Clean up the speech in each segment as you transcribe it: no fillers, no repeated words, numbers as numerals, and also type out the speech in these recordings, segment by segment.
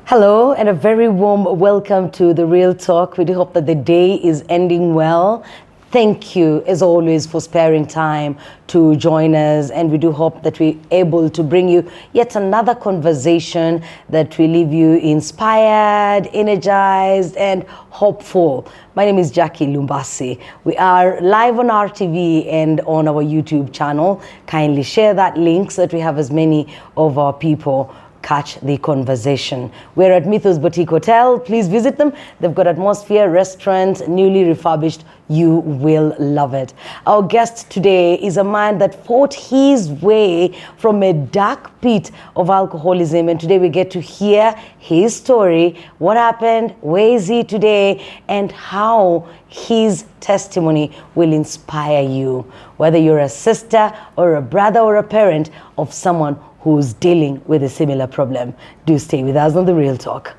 Hello and a very warm welcome to The Real Talk. We do hope that the day is ending well. Thank you as always for sparing time to join us, and we do hope that we're able to bring you yet another conversation that will leave you inspired, energized and hopeful. My name is Jackie Lumbasi. We are live on RTV and on our YouTube channel. Kindly share that link so that we have as many of our people catch the conversation. We're at Mythos Boutique Hotel. Please visit them. They've got atmosphere, restaurant, newly refurbished. You will love it. Our guest today is a man that fought his way from a dark pit of alcoholism, and today we get to hear his story, what happened, where is he today, and how his testimony will inspire you, whether you're a sister or a brother or a parent of someone who's dealing with a similar problem. Do stay with us on The Real Talk.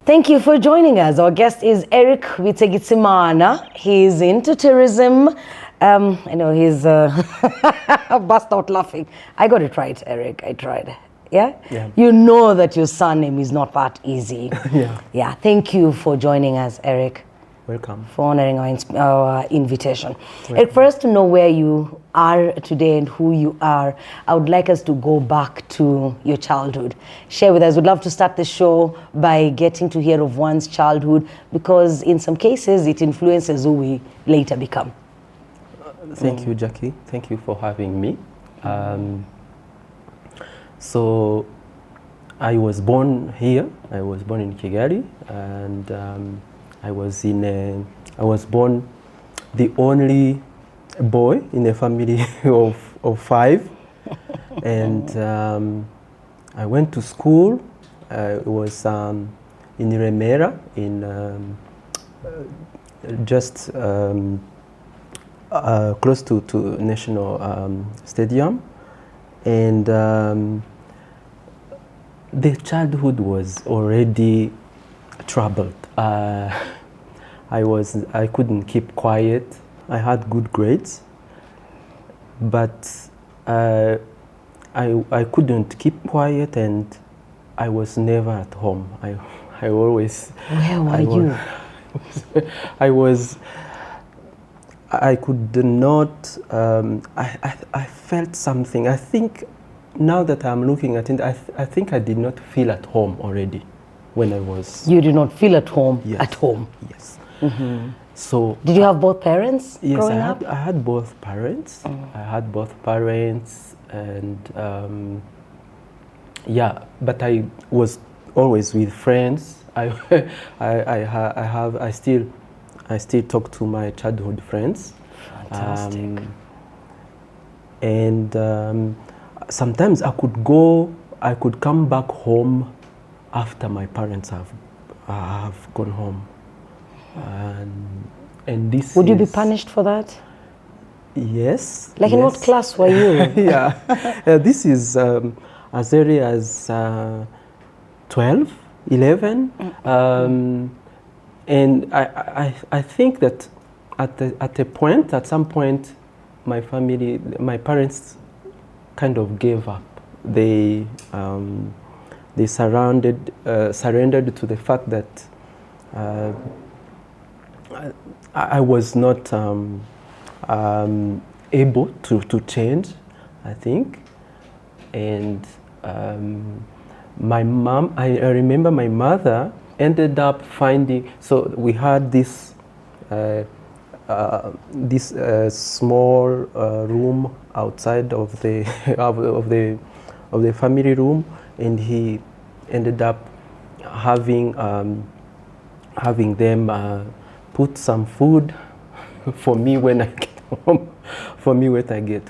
Thank you for joining us. Our guest is Eric Bitegetsimana. He's into tourism. I know he's bust out laughing. I got it right, Eric. I tried. Yeah? You know that your surname is not that easy. Yeah. Thank you for joining us, Eric. Welcome. For honoring our invitation. Eric, for us to know where you are today and who you are, I would like us to go back to your childhood. Share with us. We'd love to start the show by getting to hear of one's childhood, because in some cases it influences who we later become. Thank you, Jackie. Thank you for having me. So I was born here. I was born in Kigali, and I was born the only boy in a family of five, and I went to school. It was in Remera, in just close to National Stadium, and the childhood was already troubled. I couldn't keep quiet. I had good grades, but I couldn't keep quiet, and I was never at home. I always. Where were you? I could not. I felt something. I think now that I'm looking at it, I think I did not feel at home already. When I was... You did not feel at home? Yes. At home? Yes. Mm-hmm. So... Did you have both parents growing up? Yes, I had both parents. I had both parents, and but I was always with friends. I still talk to my childhood friends. Fantastic. And sometimes I could come back home after my parents have gone home, and this. Would you be punished for that? Yes. Like in what class were you? This is as early as 12, 11, and I think that at some point, my parents kind of gave up. They surrendered to the fact that I was not able to change, I think. And my mom, I remember my mother ended up finding, so we had this small room outside of the family room, and he ended up having them put some food for me when I get home. For me when I get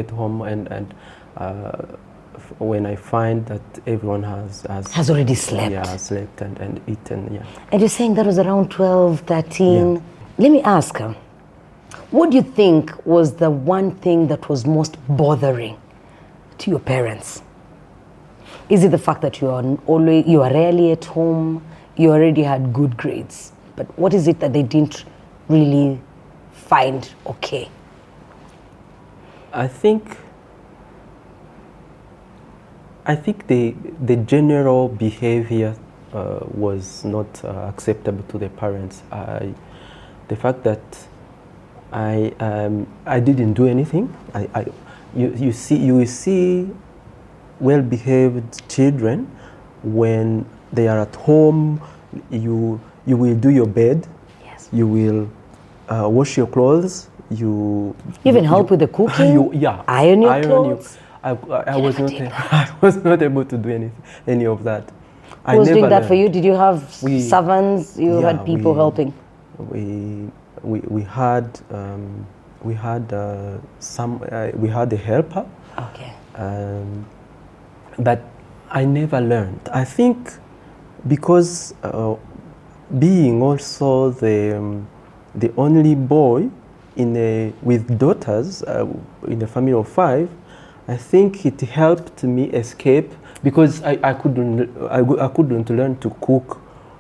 home, and when I find that everyone has already slept. Yeah, slept and eaten. Yeah. And you're saying that was around 12, 13. Yeah. Let me ask her, what do you think was the one thing that was most bothering to your parents? Is it the fact that you are rarely at home, you already had good grades, but what is it that they didn't really find okay? I think I think the general behavior was not acceptable to the parents. The fact that I didn't do anything. You will see well-behaved children when they are at home. You will do your bed. Yes. You will wash your clothes. You even help with the cooking. yeah. Iron your clothes. I was not. I was not able to do any of that. Who was doing that for learned. you? Did you have We- servants? You yeah, had people helping? We had we had a helper, Okay. but I never learned. I think because being also the only boy with daughters in a family of 5, I think it helped me escape because I couldn't learn to cook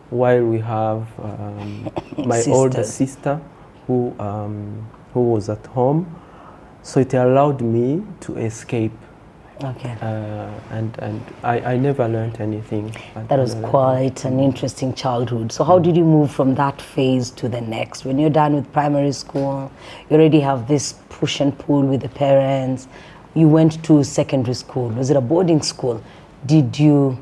while we have my older sister who was at home, so it allowed me to escape. Okay. And I never learned anything. That was quite an interesting childhood. So how did you move from that phase to the next? When you're done with primary school, you already have this push and pull with the parents. You went to secondary school. Was it a boarding school? Did you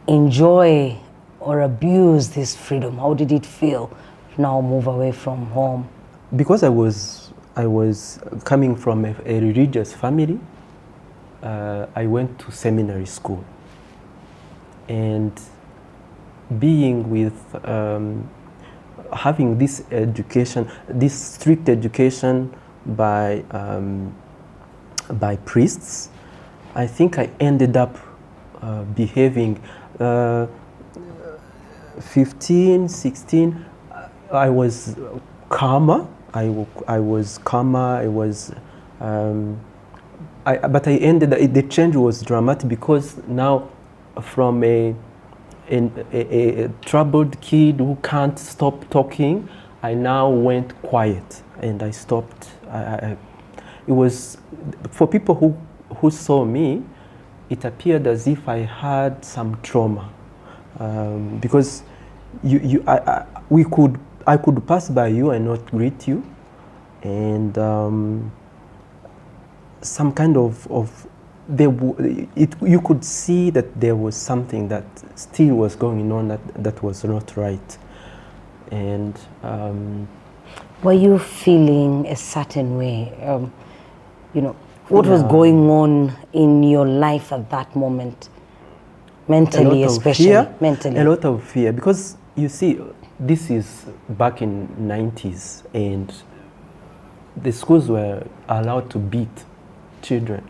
enjoy or abuse this freedom? How did it feel to now move away from home? Because I was coming from a religious family, I went to seminary school, and being with having this education, this strict education by priests, I think I ended up behaving 15, 16. I was calmer. I was calmer. But I ended. The change was dramatic because now, from a troubled kid who can't stop talking, I now went quiet and I stopped. It was for people who saw me. It appeared as if I had some trauma because I could pass by you and not greet you, and some kind of you could see that there was something that still was going on that was not right. And were you feeling a certain way? What was going on in your life at that moment? Mentally, especially. Fear, mentally. a lot of fear, because you see, this is back in 90s, and the schools were allowed to beat children.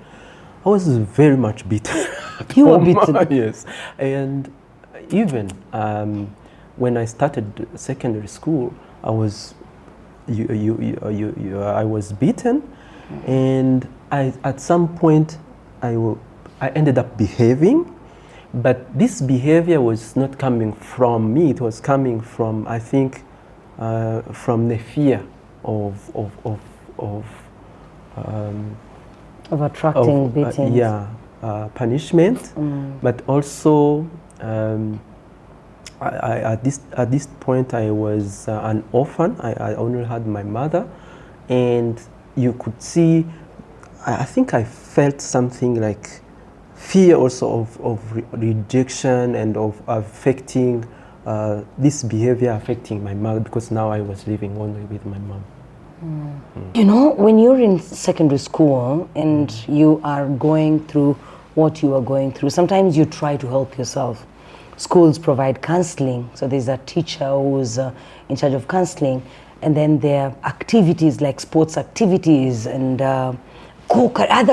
I was very much beaten. You were beaten? Yes. And even when I started secondary school, I was beaten, and at some point I ended up behaving, but this behavior was not coming from me. It was coming from, I think, from the fear of attracting beatings. Punishment, but also at this point I was an orphan. I only had my mother, and you could see, I think I felt something like fear also of rejection and of affecting this behavior affecting my mother, because now I was living only with my mom. You know, when you're in secondary school and you are going through what you are going through, sometimes you try to help yourself. Schools provide counseling, so there's a teacher who's in charge of counseling, and then there are activities like sports activities and other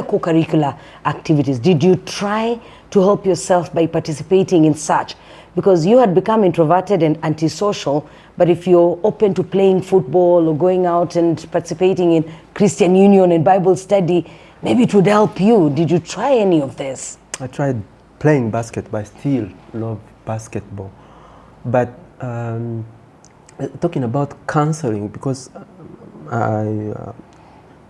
co-curricular activities. Did you try to help yourself by participating in such? Because you had become introverted and antisocial, but if you're open to playing football or going out and participating in Christian Union and Bible study, maybe it would help you. Did you try any of this? I tried playing basketball. I still love basketball. But talking about counseling, because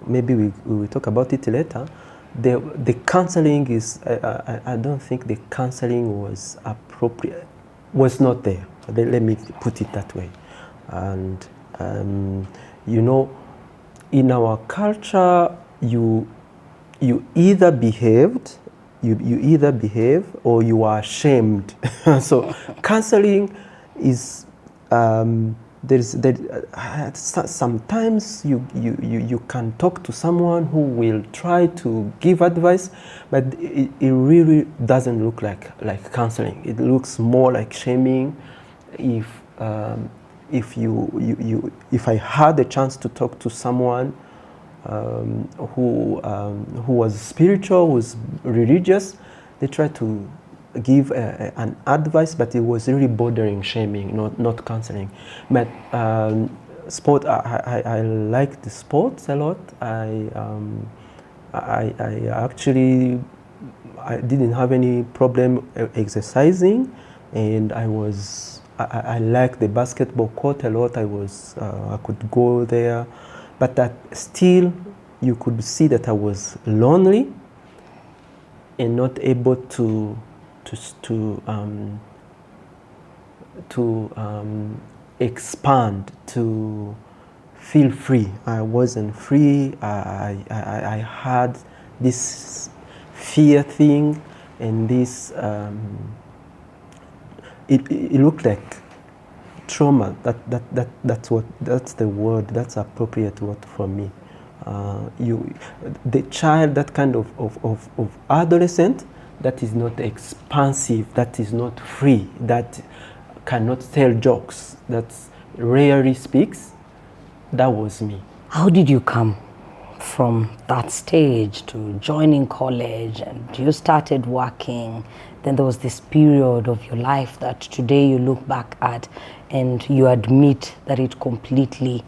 maybe we will talk about it later. the counseling is, I don't think the counseling was appropriate, was not there. Let me put it that way. And you know, in our culture, you either behaved, you either behave or you are ashamed. So counseling is sometimes you can talk to someone who will try to give advice, but it really doesn't look like counseling. It looks more like shaming. If I had a chance to talk to someone who was spiritual, who was religious, they tried to give an advice, but it was really bordering shaming, not counseling. But sport, I like the sports a lot. I actually didn't have any problem exercising, and I liked the basketball court a lot. I could go there, but that still you could see that I was lonely and not able to expand, to feel free. I wasn't free. I had this fear thing, and this it looked like trauma. That's the word. That's appropriate word for me. The child, that kind of adolescent, that is not expansive, that is not free, that cannot tell jokes, that rarely speaks, that was me. How did you come from that stage to joining college, and you started working? Then there was this period of your life that today you look back at and you admit that it completely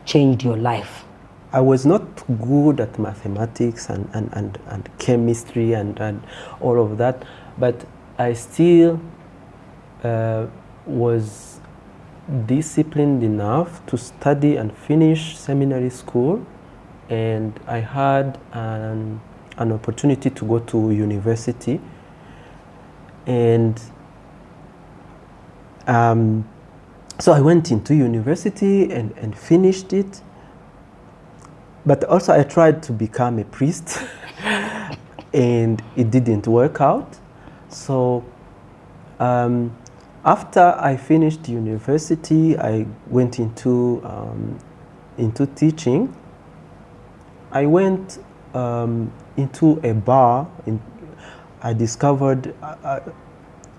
changed your life. I was not good at mathematics and chemistry and all of that, but I still was disciplined enough to study and finish seminary school, and I had an opportunity to go to university, and so I went into university and finished it. But also I tried to become a priest and it didn't work out. So after I finished university, I went into teaching. I went into a bar. I discovered,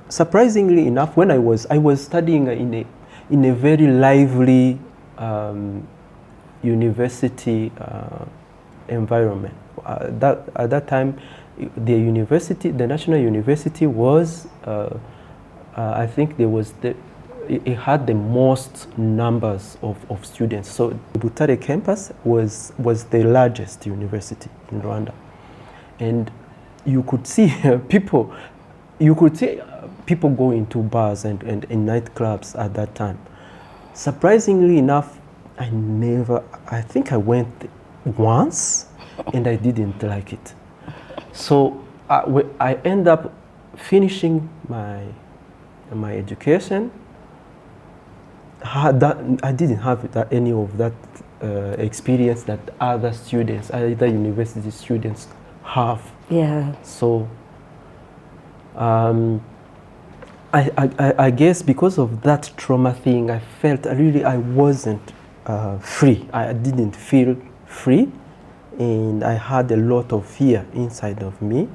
surprisingly enough, when I was studying in a very lively university environment. At that time, the national university was, I think it had the most numbers of students. So the Butare campus was the largest university in Rwanda, and you could see people go into bars and nightclubs at that time. Surprisingly enough, I think I went once and I didn't like it. So I end up finishing my education. I didn't have any of that experience that other university students have. Yeah. So I guess because of that trauma thing, I felt I wasn't free. I didn't feel free, and I had a lot of fear inside of me.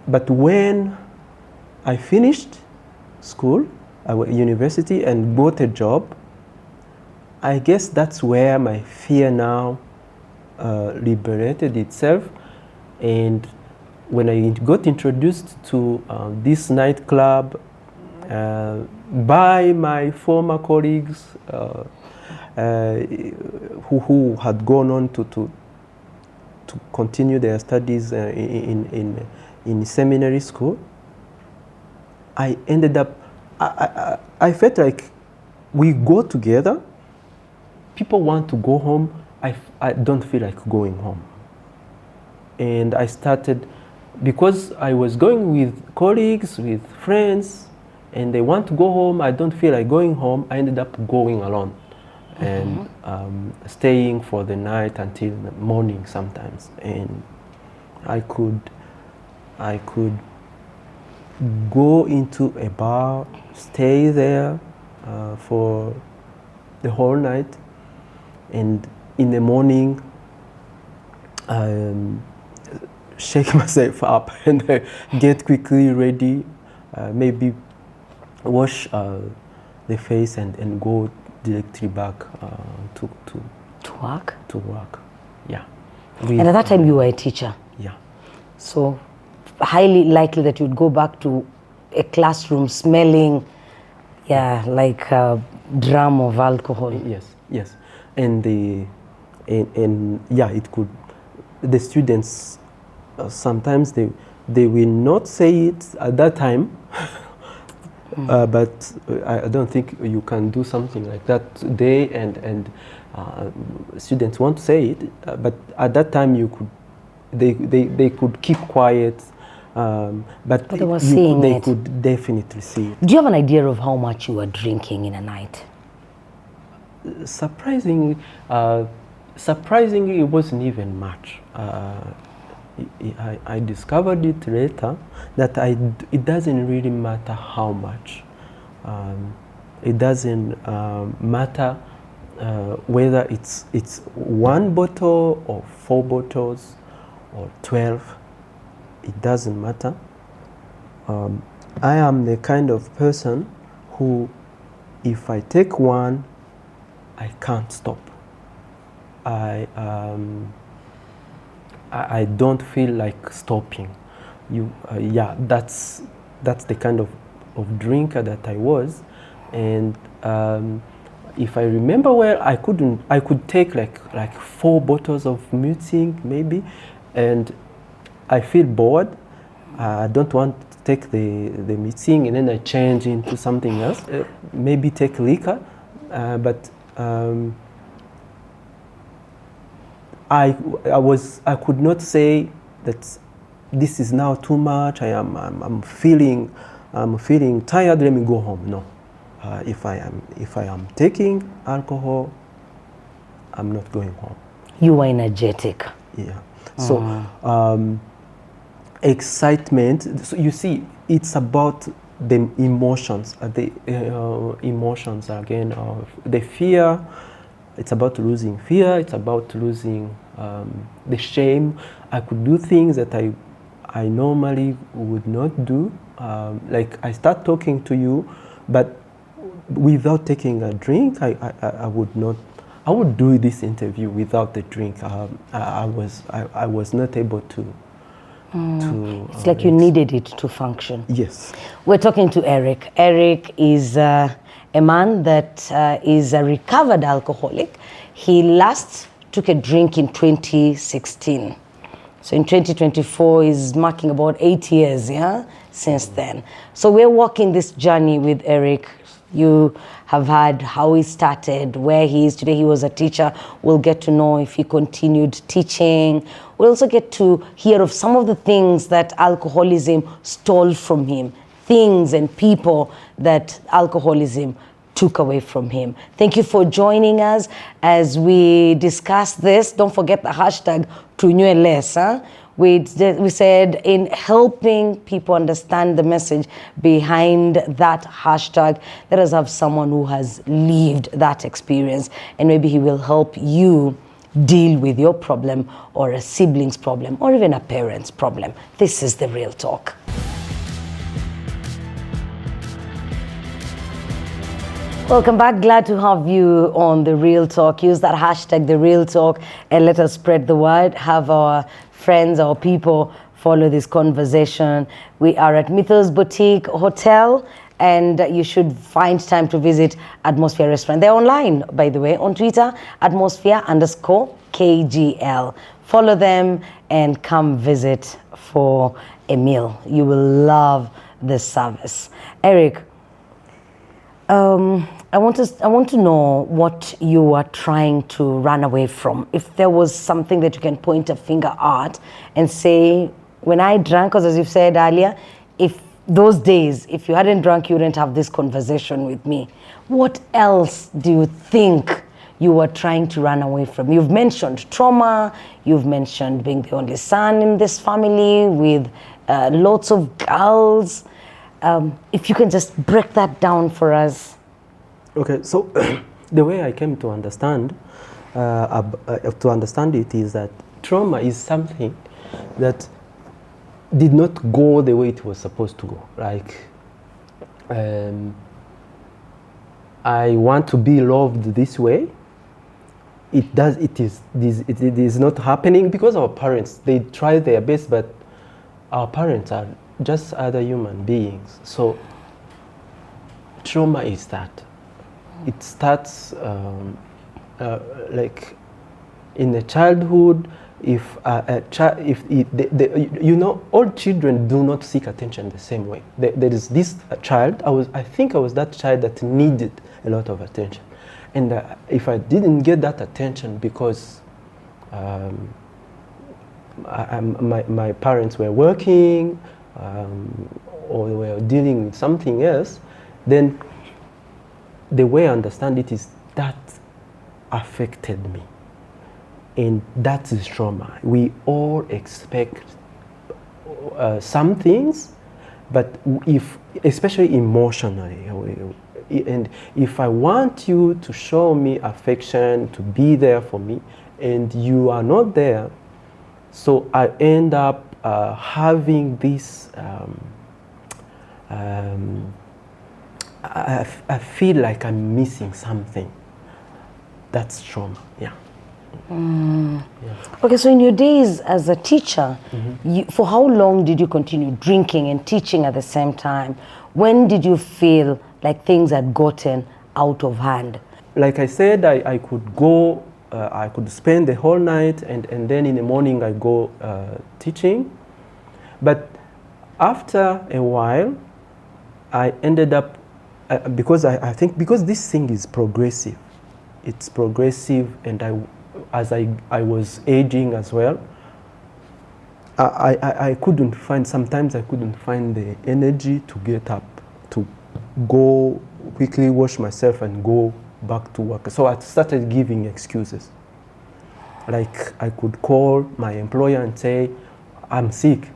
But when I finished school, university, and got a job, I guess that's where my fear now liberated itself. And when I got introduced to this nightclub by my former colleagues who had gone on to continue their studies in seminary school, I ended up, I felt like we go together, people want to go home, I don't feel like going home. And I started, because I was going with colleagues, with friends, and they want to go home. I don't feel like going home. I ended up going alone and staying for the night until the morning sometimes. And I could go into a bar, stay there for the whole night, and in the morning shake myself up and get quickly ready, maybe wash the face and go directly back to work. to work. Yeah. And at that time you were a teacher. Yeah. So highly likely that you'd go back to a classroom smelling, like a drum of alcohol. Yes. And it could. The students sometimes they will not say it at that time, but I don't think you can do something like that today. And students want to say it, but at that time they could keep quiet. But they were seeing they it. could definitely see it. Do you have an idea of how much you were drinking in a night? Surprisingly, it wasn't even much. I discovered it later that it doesn't really matter how much. It doesn't matter whether it's 1 bottle or 4 bottles or 12. It doesn't matter. I am the kind of person who, if I take one, I can't stop. I don't feel like stopping. That's the kind of drinker that I was, and if I remember well, I could take like 4 bottles of muting maybe, and I feel bored. I don't want to take the muting, and then I change into something else. Maybe take liquor, but I could not say that this is now too much. I'm feeling tired. Let me go home. No, if I am taking alcohol, I'm not going home. You were energetic. Yeah. So excitement. So you see, it's about the emotions. Emotions again. The fear. It's about losing fear. It's about losing the shame. I could do things that I normally would not do. Like I start talking to you, but without taking a drink, I would not. I would do this interview without the drink. I was not able to. It's like you needed it to function. Yes. We're talking to Eric. Eric is a man that is a recovered alcoholic. He last took a drink in 2016. So in 2024 is marking about 8 years, since then. So we're walking this journey with Eric. You have heard how he started, where he is today. He was a teacher. We'll get to know if he continued teaching. We'll also get to hear of some of the things that alcoholism stole from him, things and people that alcoholism took away from him. Thank you for joining us as we discuss this. Don't forget the hashtag tunywe less. We said in helping people understand the message behind that hashtag, let us have someone who has lived that experience, and maybe he will help you deal with your problem or a sibling's problem or even a parent's problem. This is The Real Talk. Welcome back. Glad to have you on The Real Talk. Use that hashtag The Real Talk and let us spread the word. Have our friends, our people follow this conversation. We are at Mythos Boutique Hotel, and you should find time to visit Atmosphere Restaurant. They're online, by the way, on Twitter, atmosphere_KGL. Follow them and come visit for a meal. You will love the service. Eric, I want to know what you are trying to run away from. If there was something that you can point a finger at and say, when I drank, because as you've said earlier, if those days, if you hadn't drunk, you wouldn't have this conversation with me. What else do you think you were trying to run away from? You've mentioned trauma, you've mentioned being the only son in this family with lots of girls. If you can just break that down for us. Okay, so the way I came to understand it is that trauma is something that did not go the way it was supposed to go. Like, I want to be loved this way. It is not happening because our parents, they try their best, but our parents are just other human beings. So trauma is that. It starts like in the childhood. If you know, all children do not seek attention the same way. There is this child. I think I was that child that needed a lot of attention, and if I didn't get that attention because my parents were working or were dealing with something else, then the way I understand it is that affected me. And that is trauma. We all expect some things, but especially emotionally, and if I want you to show me affection, to be there for me, and you are not there, so I end up having this, I feel like I'm missing something. That's trauma, yeah. Yeah. Okay, so in your days as a teacher, for how long did you continue drinking and teaching at the same time? When did you feel like things had gotten out of hand? Like I said, I could go, I could spend the whole night, and then in the morning I go teaching. But after a while, I ended up, because I think because this thing is progressive, it's progressive, and as I was aging as well, I couldn't find, sometimes I couldn't find the energy to get up, to go quickly wash myself and go back to work. So I started giving excuses. Like I could call my employer and say, I'm sick.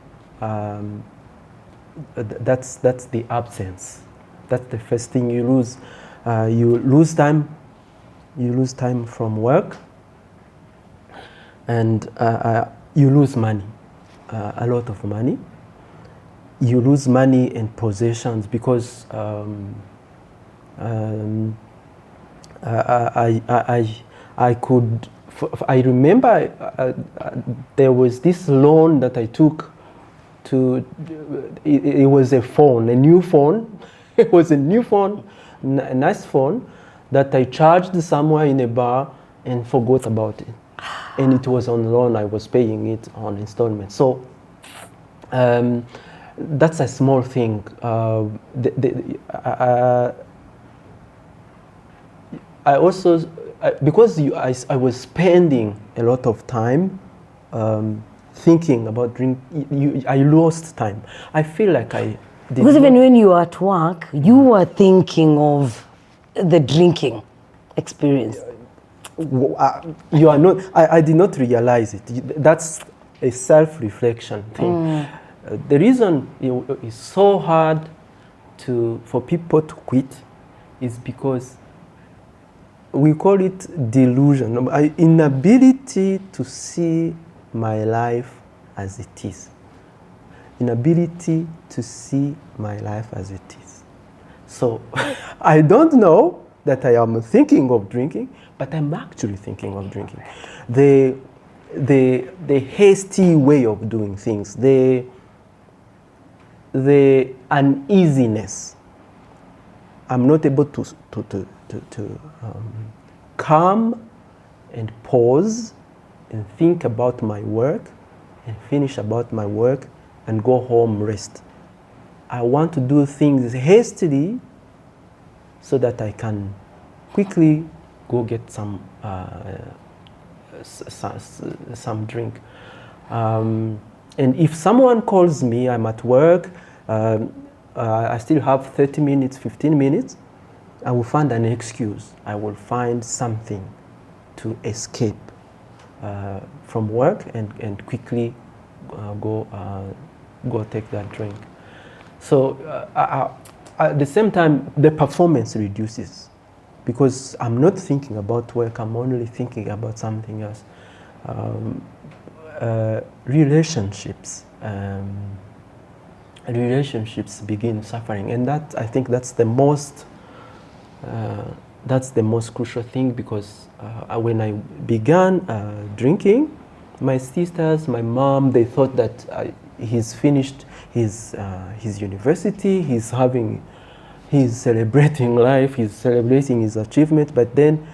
That's the absence. That's the first thing you lose. You lose time. You lose time from work. And you lose money, a lot of money. You lose money and possessions because I remember there was this loan that I took to, it was a phone, a new phone. It was a new phone, a nice phone that I charged somewhere in a bar and forgot about it. And it was on loan, I was paying it on installment. So that's a small thing. I also, because I was spending a lot of time thinking about drink, I lost time. I feel like I did. Because even when you were at work, you were thinking of the drinking experience. You are not. I did not realize it. That's a self-reflection thing. The reason it's so hard for people to quit is because we call it delusion, inability to see my life as it is. Inability to see my life as it is. So I don't know that I am thinking of drinking, but I'm actually thinking of drinking. The hasty way of doing things, the uneasiness. I'm not able to calm and pause and think about my work and finish about my work and go home, rest. I want to do things hastily so that I can quickly go get some drink. And if someone calls me, I'm at work, I still have 30 minutes, 15 minutes, I will find an excuse. I will find something to escape from work and quickly go take that drink. So at the same time, the performance reduces because I'm not thinking about work, I'm only thinking about something else. Relationships begin suffering, and that, I think that's the most crucial thing, because when I began drinking, my sisters, my mom, they thought that he's finished his university, he's celebrating life, he's celebrating his achievement. But then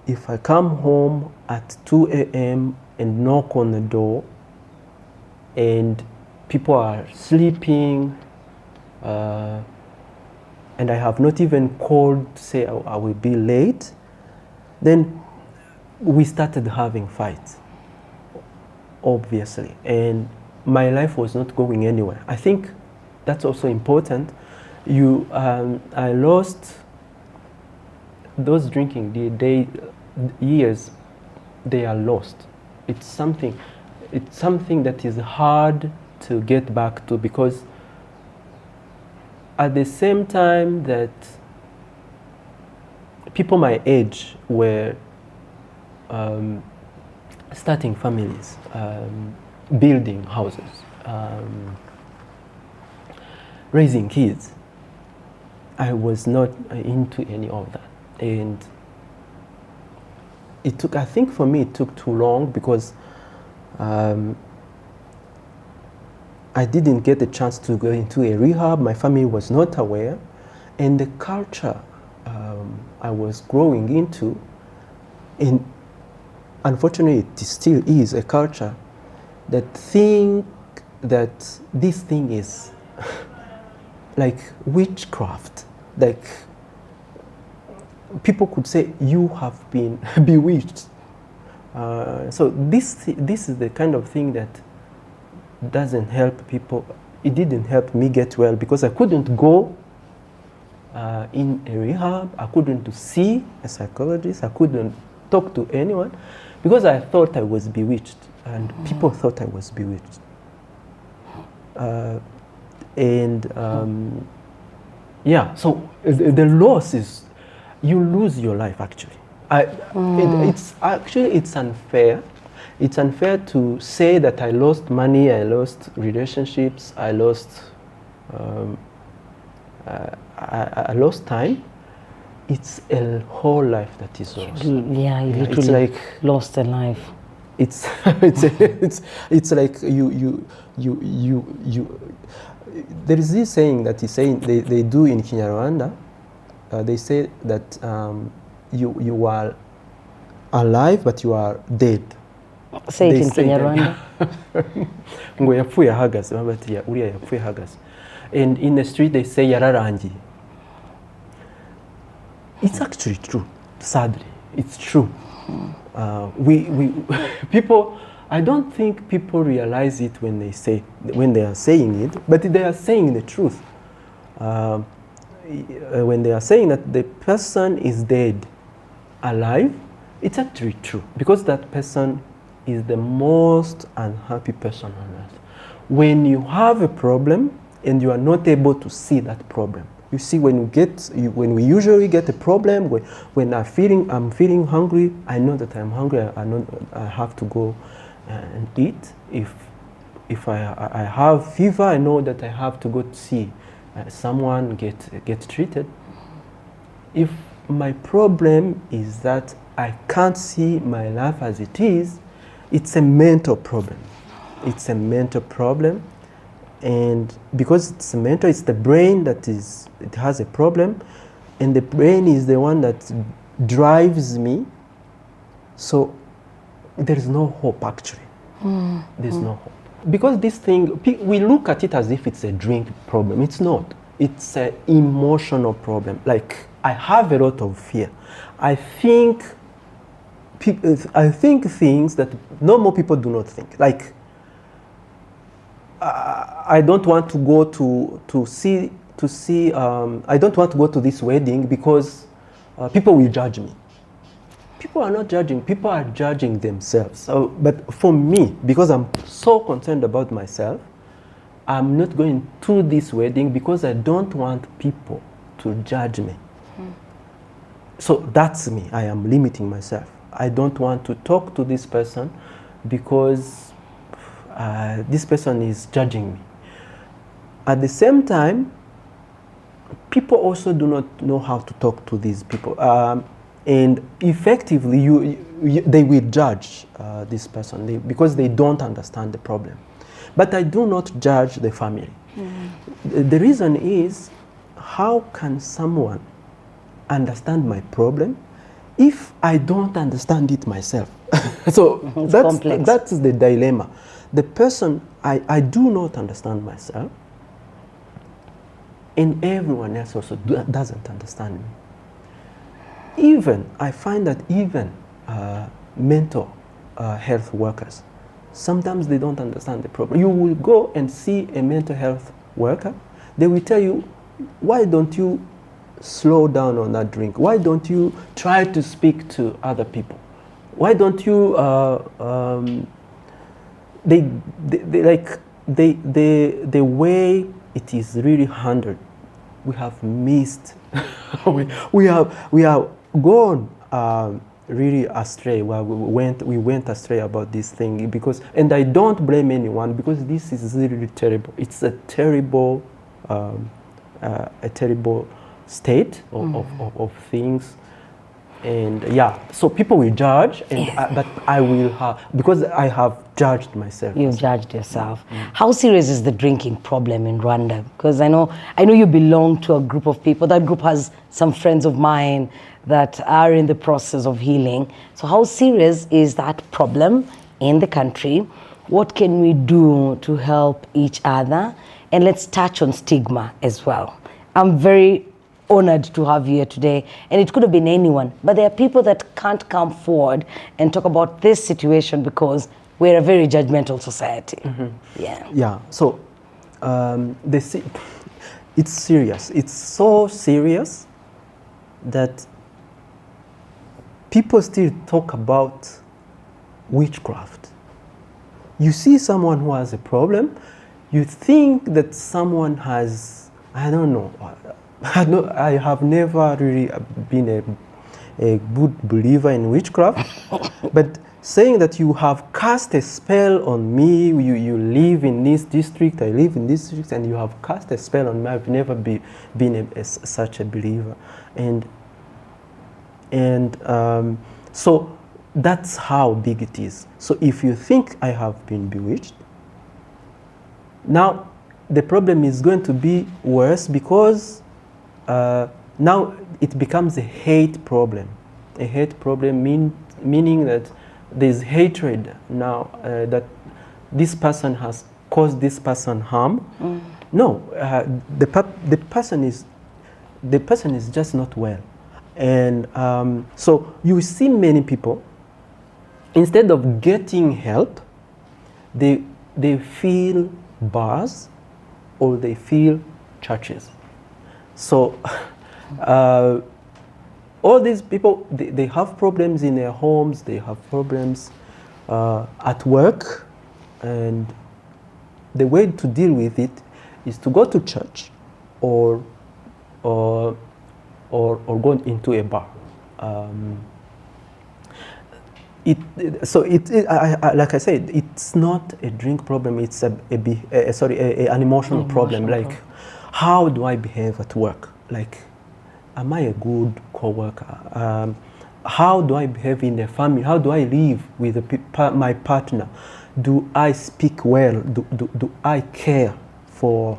if I come home at 2 a.m. and knock on the door and people are sleeping, and I have not even called to say I will be late, then we started having fights, obviously, and my life was not going anywhere. I think that's also important. I lost those drinking years. They are lost. It's something that is hard to get back to, because at the same time that people my age were starting families, building houses, raising kids, I was not into any of that. And it took, I think for me, it took too long, because I didn't get the chance to go into a rehab. My family was not aware. And the culture I was growing into, and unfortunately it still is a culture that think that this thing is like witchcraft. Like, people could say you have been bewitched. So this is the kind of thing that doesn't help people. It didn't help me get well, because I couldn't go in a rehab. I couldn't see a psychologist. I couldn't talk to anyone, because I thought I was bewitched, and people thought I was bewitched. Yeah, so the loss is, you lose your life, actually. It's unfair. It's unfair to say that I lost money, I lost relationships, I lost time. It's a whole life that is lost. Yeah, you literally it's like lost a life. It's like you. There is this saying that they do in Kinyarwanda. They say that you are alive but you are dead. Say it in Kinyarwanda. Ngo yapfuye ahagaze, babati uriya yapfuye ahagaze. And in the street they say yararangiye. It's actually true. Sadly, it's true. People, I don't think people realize it when they are saying it, but they are saying the truth. When they are saying that the person is dead, alive, it's actually true, because that person is the most unhappy person on earth. When you have a problem and you are not able to see that problem, you see, when we usually get a problem, when I'm feeling hungry, I know that I'm hungry. I have to go and eat. If I have fever, I know that I have to go to see someone get treated. If my problem is that I can't see my life as it is, it's a mental problem. It's a mental problem. And because it's mental, it's the brain it has a problem, and the brain is the one that drives me. So there's no hope, actually. There's no hope. Because this thing, we look at it as if it's a drink problem. It's not. It's an emotional problem. Like, I have a lot of fear. I think things that normal people do not think. Like, I don't want to go to see. I don't want to go to this wedding because people will judge me. People are not judging. People are judging themselves. So, but for me, because I'm so concerned about myself, I'm not going to this wedding because I don't want people to judge me. So that's me. I am limiting myself. I don't want to talk to this person because this person is judging me. At the same time, people also do not know how to talk to these people. And effectively, they will judge this person because they don't understand the problem. But I do not judge the family. The reason is, how can someone understand my problem if I don't understand it myself? So that's the dilemma. The person, I do not understand myself, and everyone else also doesn't understand me. Even, I find that even mental health workers, sometimes they don't understand the problem. You will go and see a mental health worker, they will tell you, why don't you slow down on that drink? Why don't you try to speak to other people? Why don't you, the way it is really handled, we have missed, we have gone really astray. Well, we went astray about this thing because, and I don't blame anyone because this is really terrible. It's a terrible state of things. And yeah, so people will judge, and but I will have, because I have judged myself. You've judged yourself. How serious is the drinking problem in Rwanda? Because I know you belong to a group of people. That group has some friends of mine that are in the process of healing. So how serious is that problem in the country? What can we do to help each other? And let's touch on stigma as well. I'm very honored to have you here today, and it could have been anyone, but there are people that can't come forward and talk about this situation because we're a very judgmental society. Yeah. So it's serious. It's so serious that people still talk about witchcraft. You see someone who has a problem, you think that someone has, I don't know, I have never really been a good believer in witchcraft, but saying that you have cast a spell on me, you live in this district, I live in this district, and you have cast a spell on me, I've never been such a believer. And so that's how big it is. So if you think I have been bewitched, now the problem is going to be worse because now it becomes a hate problem. A hate problem meaning that there's hatred now, that this person has caused this person harm. No, the person is just not well. And so you see many people, instead of getting help, they feel bars or they feel churches. So all these people, they have problems in their homes, they have problems at work, and the way to deal with it is to go to church or go into a bar. Like I said, it's not a drink problem, it's an emotional problem. Like, how do I behave at work? Like, am I a good co-worker? How do I behave in the family? How do I live with my partner? Do I speak well? Do I care for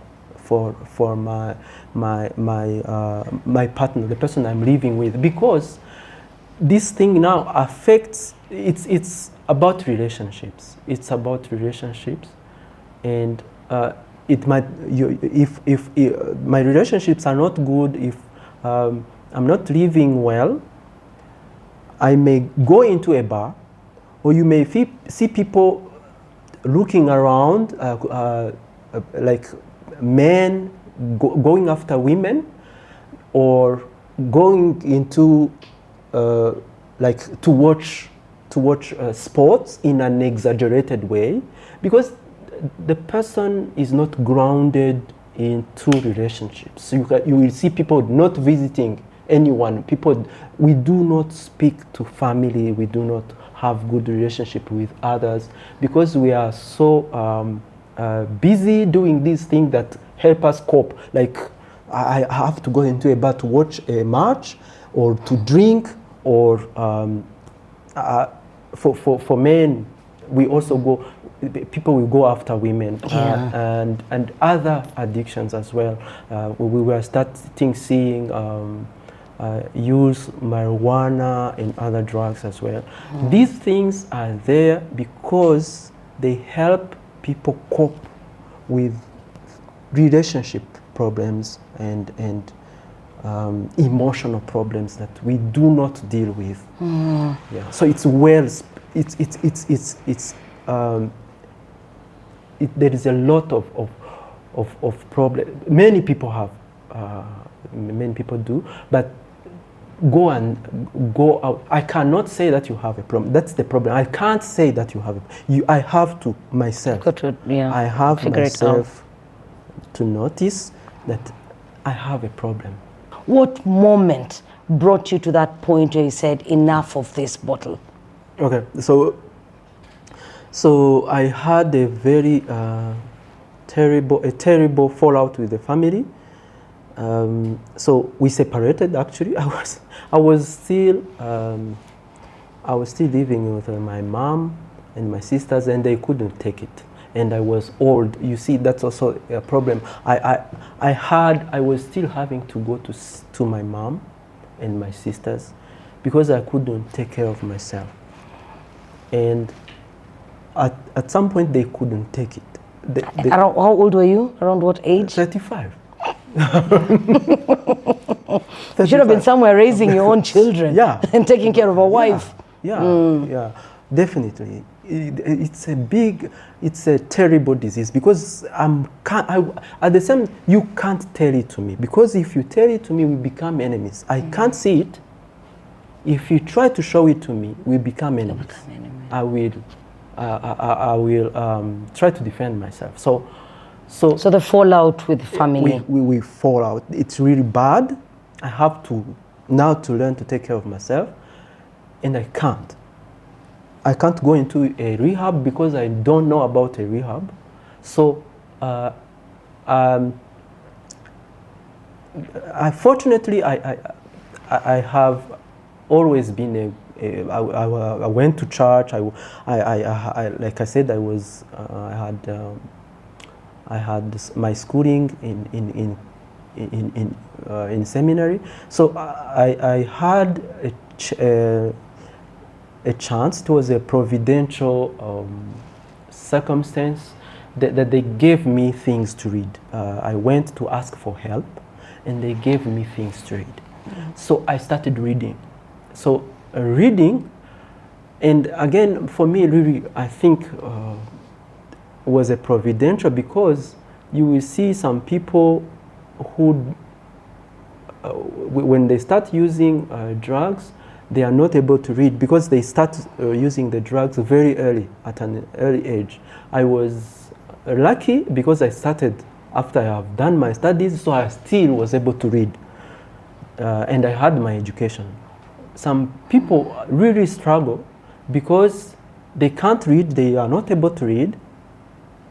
my partner, the person I'm living with? Because this thing now affects, it's about relationships. It's about relationships, and it might, if my relationships are not good, if I'm not living well, I may go into a bar, or you may see people looking around like men going after women, or going into like to watch sports in an exaggerated way, because the person is not grounded in true relationships. You will see people not visiting anyone. We do not speak to family. We do not have good relationship with others, because we are so busy doing these things that help us cope. Like, I have to go into a bar to watch a match, or to drink, or for men, we also go. People will go after women, and other addictions as well. We were starting seeing use marijuana and other drugs as well. These things are there because they help people cope with relationship problems and emotional problems that we do not deal with. Yeah. So it's there is a lot of problem. Many people have, many people do, but go out. I cannot say that you have a problem. That's the problem. I can't say that you have it. I have to myself. I have myself to notice that I have a problem. What moment brought you to that point where you said, enough of this bottle? Okay, so I had a very terrible fallout with the family. So we separated. Actually, I was still living with my mom and my sisters, and they couldn't take it. And I was old. You see, that's also a problem. I was still having to go to my mom and my sisters, because I couldn't take care of myself. And at some point, they couldn't take it. How old were you? Around what age? 35. You should have been somewhere raising your own children, and taking care of a wife. Yeah, definitely. It's a terrible disease, because at the same, you can't tell it to me, because if you tell it to me, we become enemies. I can't see it. If you try to show it to me, we become enemies. I will try to defend myself. So the fallout with family. We fall out. It's really bad. I have to learn to take care of myself, and I can't. I can't go into a rehab because I don't know about a rehab. So, unfortunately, I have always been I went to church. I like I said, I had my schooling in seminary. So I had a chance. It was a providential circumstance that they gave me things to read. I went to ask for help, and they gave me things to read. So I started reading. So reading, and again, for me, really, I think was a providential, because you will see some people who, when they start using drugs, they are not able to read, because they start using the drugs very early, at an early age. I was lucky because I started after I have done my studies, so I still was able to read, and I had my education. Some people really struggle because they can't read, they are not able to read,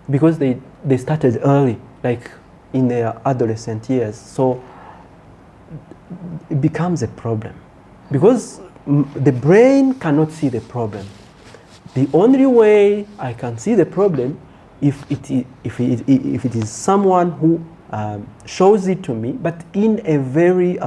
because they started early, like in their adolescent years. So it becomes a problem, because the brain cannot see the problem. The only way I can see the problem if it is someone who shows it to me, but in a very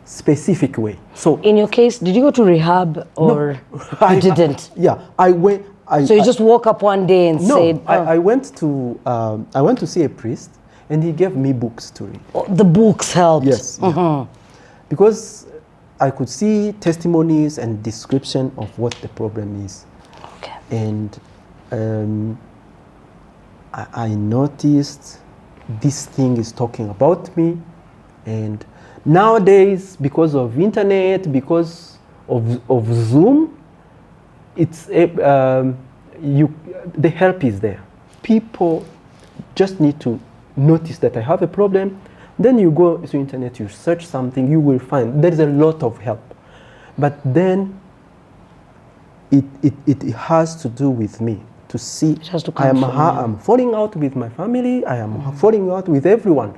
specific way. So in your case, did you go to rehab, or no, you didn't? Yeah, I went. So you just woke up one day and said, "No." I went to see a priest, and he gave me books to read. Oh, the books helped. Yes. Yeah. because I could see testimonies and description of what the problem is. Okay. And I noticed this thing is talking about me. And nowadays, because of internet, because of Zoom, it's the help is there. People just need to notice that I have a problem. Then you go to internet, you search something, you will find there is a lot of help. But then it has to do with me to see It has to come from you. I'm falling out with my family, I am falling out with everyone.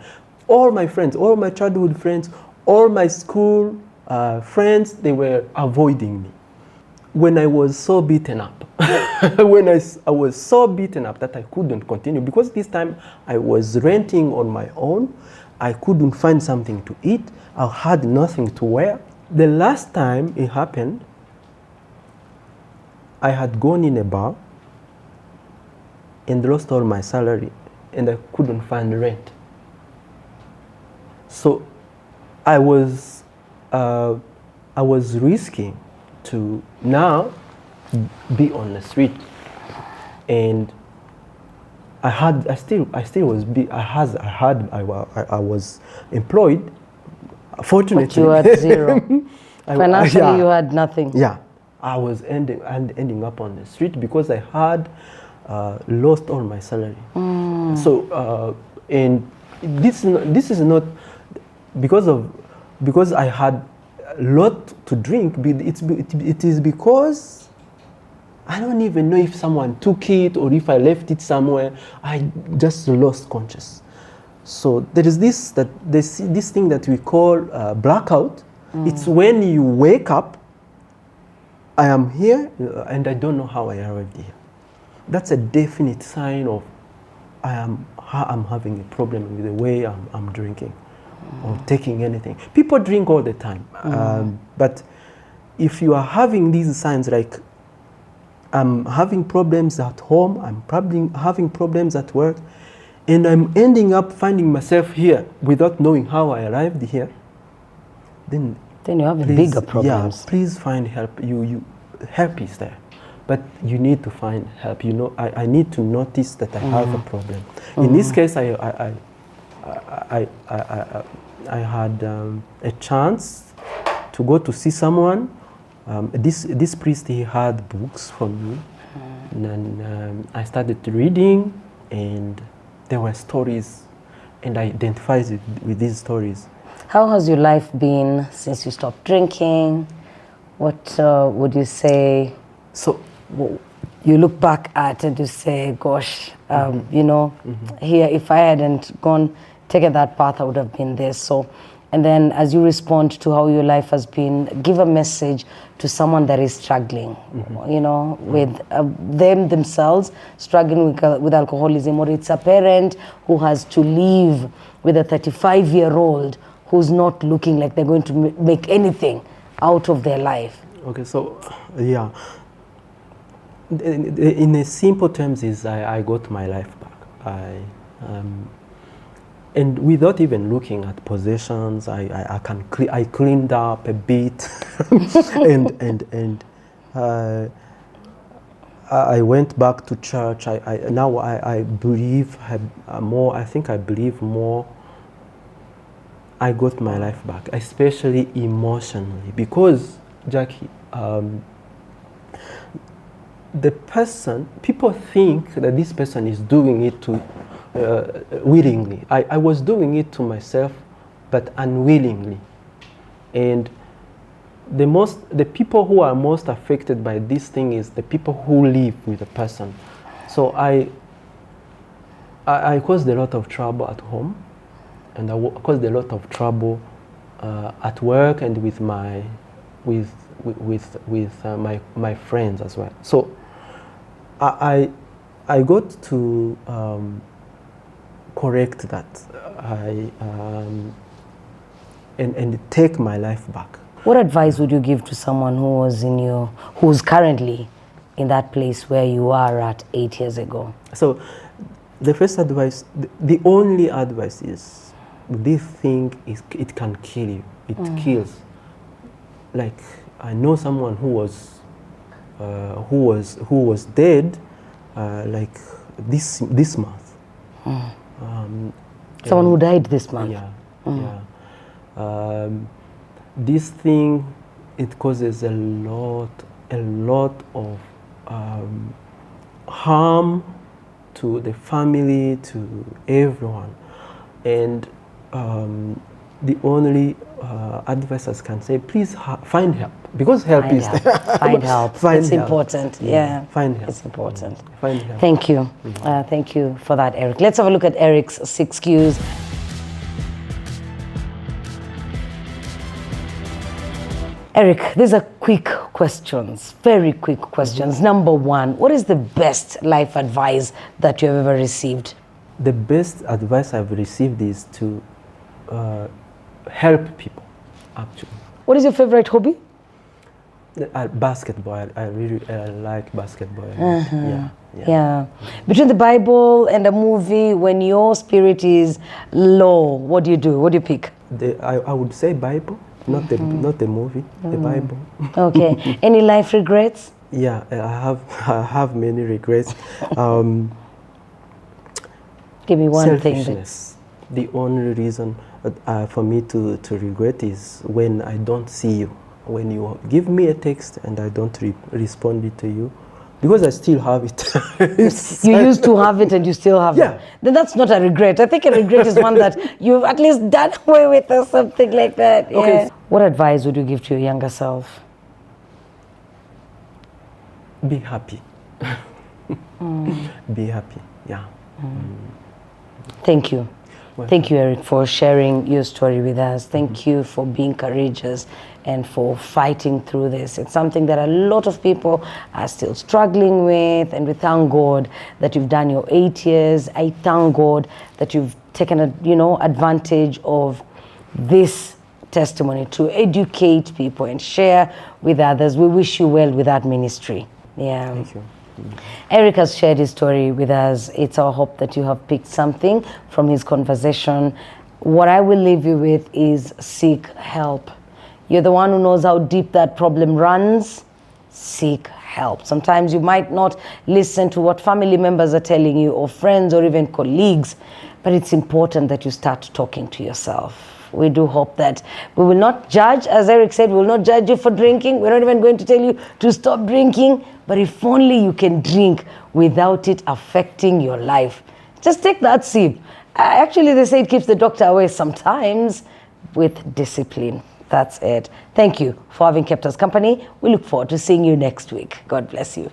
All my friends, all my childhood friends, all my school friends, they were avoiding me. When I was so beaten up, when I was so beaten up that I couldn't continue, because this time I was renting on my own, I couldn't find something to eat, I had nothing to wear. The last time it happened, I had gone in a bar and lost all my salary, and I couldn't find rent. So I was risking to now be on the street, and I was employed. Fortunately, but you were at zero. Financially, you had nothing. Yeah, I was ending up on the street because I had lost all my salary. So and this is not because I had a lot to drink. It is because I don't even know if someone took it or if I left it somewhere. I just lost conscious. So there is this thing that we call blackout. It's when you wake up, I am here and I don't know how I arrived here. That's a definite sign of I'm having a problem with the way I'm drinking or taking anything. People drink all the time, but if you are having these signs like I'm having problems at home, I'm probably having problems at work, and I'm ending up finding myself here without knowing how I arrived here, then you have bigger problems. Yeah, please find help. Help is there, but you need to find help. You know, I need to notice that I have a problem. In this case, I had a chance to go to see someone. This priest, he had books for me, and then I started reading, and there were stories, and I identified with these stories. How has your life been since you stopped drinking? What would you say? So you look back at and you say, "Gosh, you know, here if I hadn't taken that path, I would have been this." So. And then as you respond to how your life has been, give a message to someone that is struggling, you know, with themselves struggling with alcoholism, or it's a parent who has to live with a 35-year-old who's not looking like they're going to make anything out of their life. Okay, so, yeah. In a simple terms is I got my life back. And without even looking at possessions, I cleaned up a bit, and I went back to church. Now I believe more. I think I believe more. I got my life back, especially emotionally, because Jackie, the person, people think that this person is doing it to. Willingly. I was doing it to myself, but unwillingly. And the people who are most affected by this thing is the people who live with the person. So I caused a lot of trouble at home, and I caused a lot of trouble at work and with my friends as well. So I got to correct that and take my life back. What advice would you give to someone who's currently in that place where you are at 8 years ago? So the first advice, the only advice is, this thing it can kill you. it kills. Like I know someone who was dead like this month. Someone who died this month. Yeah, yeah. This thing, it causes a lot of harm to the family, to everyone, and the only advisors can say, please find help, because help is find help. Find it's help. important. Yeah, find help. it's important. Find help. Thank you. Thank you for that, Eric. Let's have a look at Eric's 6 Qs. Eric, these are quick questions, very quick questions. Number 1, what is the best life advice that you have ever received? The best advice I've received is to help people, actually. What is your favorite hobby? Basketball. I really like basketball. Yeah. Between the Bible and a movie, when your spirit is low, what do you do? What do you pick? I would say Bible, not the movie, the Bible. Okay. Any life regrets? Yeah, I have many regrets. Give me one thing. Selfishness. The only reason for me to regret is when I don't see you. When you give me a text and I don't respond it to you, because I still have it. You used to have it and you still have it. Then that's not a regret. I think a regret is one that you've at least done away with or something like that. Yeah. Okay. What advice would you give to your younger self? Be happy. Be happy. Yeah. Thank you. Thank you, Eric, for sharing your story with us. Thank you for being courageous and for fighting through this. It's something that a lot of people are still struggling with, and we thank God that you've done your 8 years. I thank God that you've taken advantage of this testimony to educate people and share with others. We wish you well with that ministry. Yeah. Thank you. Eric has shared his story with us. It's our hope that you have picked something from his conversation. What I will leave you with is seek help. You're the one who knows how deep that problem runs. Seek help. Sometimes you might not listen to what family members are telling you, or friends, or even colleagues, but it's important that you start talking to yourself. We do hope that we will not judge, as Eric said, we will not judge you for drinking. We're not even going to tell you to stop drinking, but if only you can drink without it affecting your life. Just take that sip. Actually, they say it keeps the doctor away sometimes, with discipline. That's it. Thank you for having kept us company. We look forward to seeing you next week. God bless you.